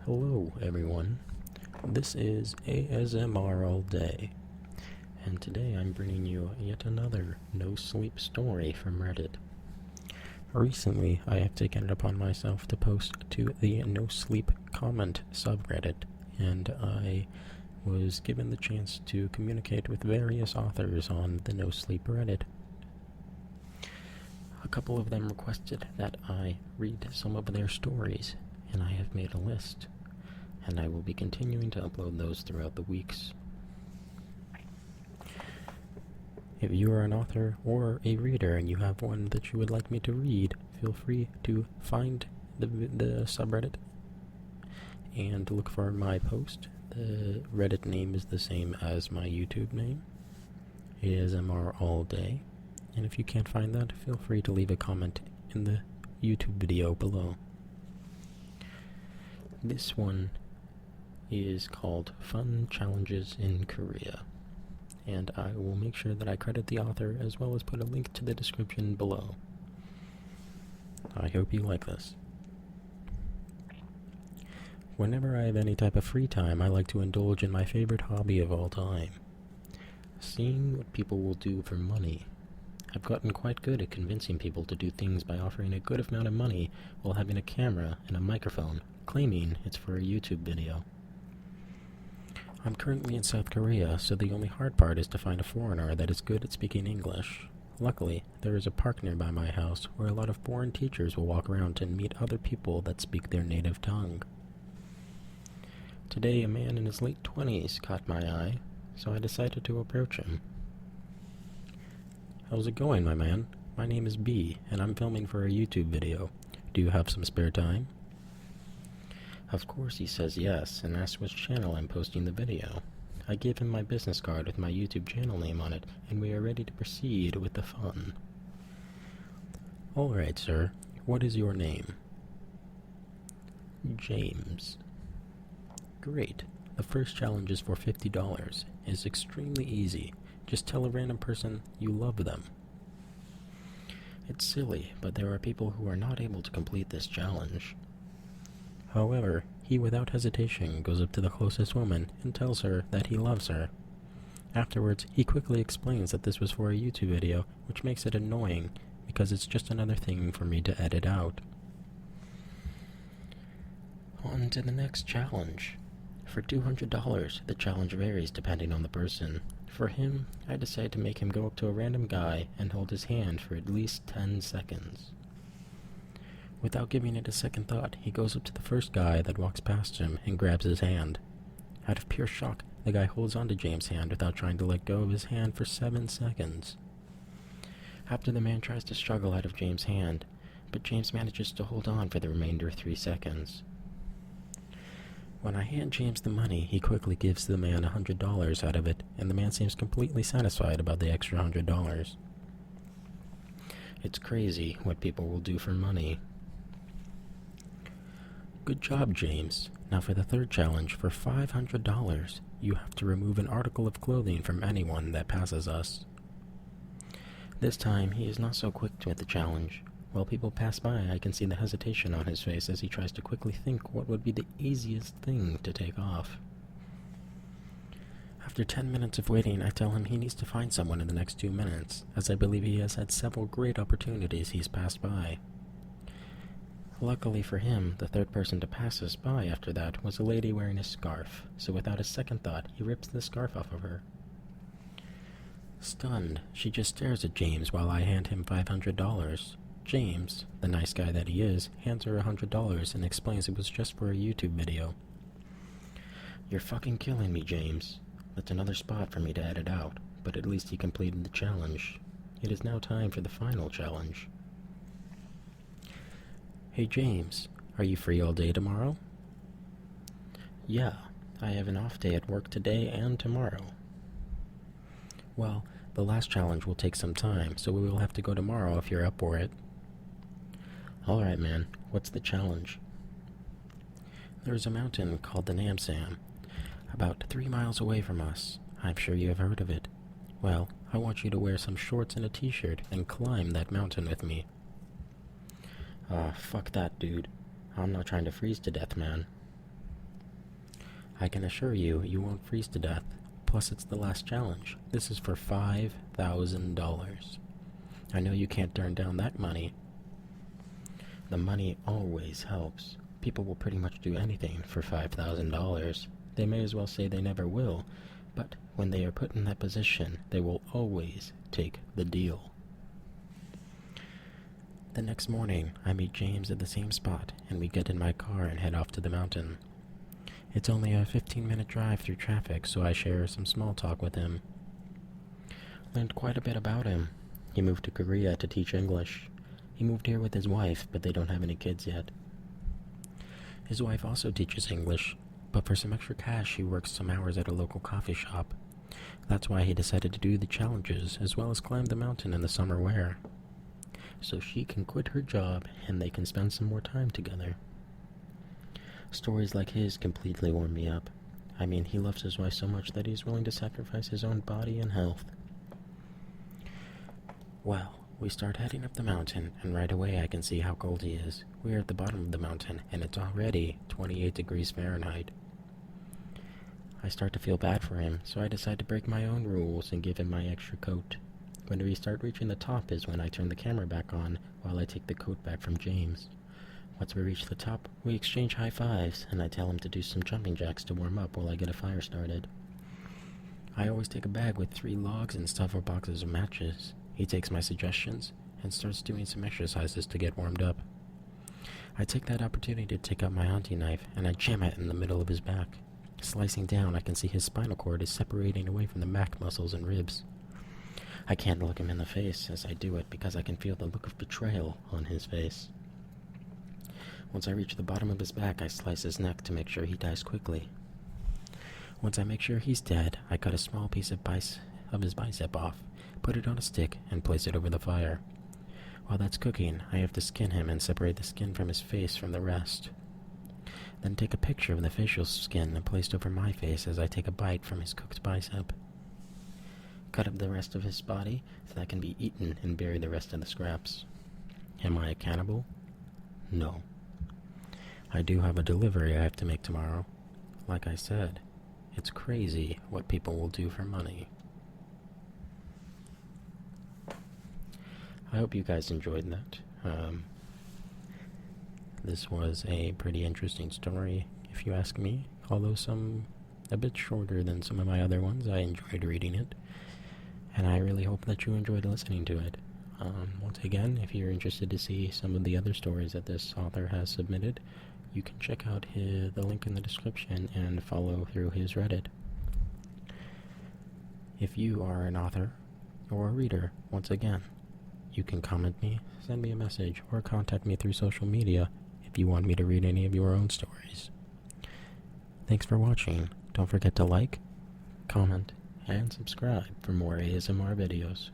Hello everyone, this is ASMR All Day, and today I'm bringing you yet another no-sleep story from Reddit. Recently, I have taken it upon myself to post to the no-sleep comment subreddit, and I was given the chance to communicate with various authors on the no-sleep Reddit. A couple of them requested that I read some of their stories, and I have made a list, and I will be continuing to upload those throughout the weeks. If you are an author or a reader and you have one that you would like me to read, feel free to find the subreddit and look for my post. The Reddit name is the same as my YouTube name. It is MR All Day. And if you can't find that, feel free to leave a comment in the YouTube video below. This one is called Fun Challenges in Korea, and I will make sure that I credit the author as well as put a link to the description below. I hope you like this. Whenever I have any type of free time, I like to indulge in my favorite hobby of all time, seeing what people will do for money. I've gotten quite good at convincing people to do things by offering a good amount of money while having a camera and a microphone, claiming it's for a YouTube video. I'm currently in South Korea, so the only hard part is to find a foreigner that is good at speaking English. Luckily, there is a park nearby my house where a lot of foreign teachers will walk around and meet other people that speak their native tongue. Today, a man in his late 20s caught my eye, so I decided to approach him. "How's it going, my man? My name is B, and I'm filming for a YouTube video. Do you have some spare time?" Of course he says yes, and asks which channel I'm posting the video. I give him my business card with my YouTube channel name on it, and we are ready to proceed with the fun. "Alright, sir. What is your name?" "James." "Great. The first challenge is for $50. It's extremely easy. Just tell a random person you love them." It's silly, but there are people who are not able to complete this challenge. However, he without hesitation goes up to the closest woman and tells her that he loves her. Afterwards, he quickly explains that this was for a YouTube video, which makes it annoying, because it's just another thing for me to edit out. On to the next challenge. For $200, the challenge varies depending on the person. For him, I decide to make him go up to a random guy and hold his hand for at least 10 seconds. Without giving it a second thought, he goes up to the first guy that walks past him and grabs his hand. Out of pure shock, the guy holds onto James' hand without trying to let go of his hand for 7 seconds. After, the man tries to struggle out of James' hand, but James manages to hold on for the remainder of 3 seconds. When I hand James the money, he quickly gives the man $100 out of it, and the man seems completely satisfied about the extra $100. It's crazy what people will do for money. "Good job, James. Now for the third challenge, for $500, you have to remove an article of clothing from anyone that passes us." This time, he is not so quick with the challenge. While people pass by, I can see the hesitation on his face as he tries to quickly think what would be the easiest thing to take off. After 10 minutes of waiting, I tell him he needs to find someone in the next 2 minutes, as I believe he has had several great opportunities he's passed by. Luckily for him, the third person to pass us by after that was a lady wearing a scarf, so without a second thought, he rips the scarf off of her. Stunned, she just stares at James while I hand him $500. James, the nice guy that he is, hands her $100 and explains it was just for a YouTube video. "You're fucking killing me, James. That's another spot for me to edit out, but at least he completed the challenge. It is now time for the final challenge." "Hey James, are you free all day tomorrow?" "Yeah, I have an off day at work today and tomorrow." "Well, the last challenge will take some time, so we will have to go tomorrow if you're up for it." "Alright, man. What's the challenge?" "There's a mountain called the Namsam, about 3 miles away from us. I'm sure you have heard of it. Well, I want you to wear some shorts and a t-shirt and climb that mountain with me." Fuck that, dude. I'm not trying to freeze to death, man." I can assure you, you won't freeze to death. Plus, it's the last challenge. This is for $5,000. I know you can't turn down that money. The money always helps. People will pretty much do anything for $5,000. They may as well say they never will, but when they are put in that position, they will always take the deal. The next morning, I meet James at the same spot, and we get in my car and head off to the mountain. It's only a 15-minute drive through traffic, so I share some small talk with him. Learned quite a bit about him. He moved to Korea to teach English. He moved here with his wife, but they don't have any kids yet. His wife also teaches English, but for some extra cash, she works some hours at a local coffee shop. That's why he decided to do the challenges, as well as climb the mountain in the summer wear. So she can quit her job, and they can spend some more time together. Stories like his completely warm me up. I mean, he loves his wife so much that he's willing to sacrifice his own body and health. Well, we start heading up the mountain, and right away I can see how cold he is. We are at the bottom of the mountain, and it's already 28 degrees Fahrenheit. I start to feel bad for him, so I decide to break my own rules and give him my extra coat. When we start reaching the top is when I turn the camera back on, while I take the coat back from James. Once we reach the top, we exchange high fives, and I tell him to do some jumping jacks to warm up while I get a fire started. I always take a bag with 3 logs and several boxes of matches. He takes my suggestions and starts doing some exercises to get warmed up. I take that opportunity to take out my hunting knife, and I jam it in the middle of his back. Slicing down, I can see his spinal cord is separating away from the back muscles and ribs. I can't look him in the face as I do it because I can feel the look of betrayal on his face. Once I reach the bottom of his back, I slice his neck to make sure he dies quickly. Once I make sure he's dead, I cut a small piece of his bicep off, put it on a stick, and place it over the fire. While that's cooking, I have to skin him and separate the skin from his face from the rest. Then take a picture of the facial skin and place it over my face as I take a bite from his cooked bicep. Cut up the rest of his body so that can be eaten and bury the rest of the scraps. Am I a cannibal? No. I do have a delivery I have to make tomorrow. Like I said, it's crazy what people will do for money. I hope you guys enjoyed that. This was a pretty interesting story, if you ask me. Although a bit shorter than some of my other ones, I enjoyed reading it. And I really hope that you enjoyed listening to it. Once again, if you're interested to see some of the other stories that this author has submitted, you can check out the link in the description and follow through his Reddit. If you are an author or a reader, once again, you can comment me, send me a message, or contact me through social media if you want me to read any of your own stories. Thanks for watching. Don't forget to like, comment, and subscribe for more ASMR videos.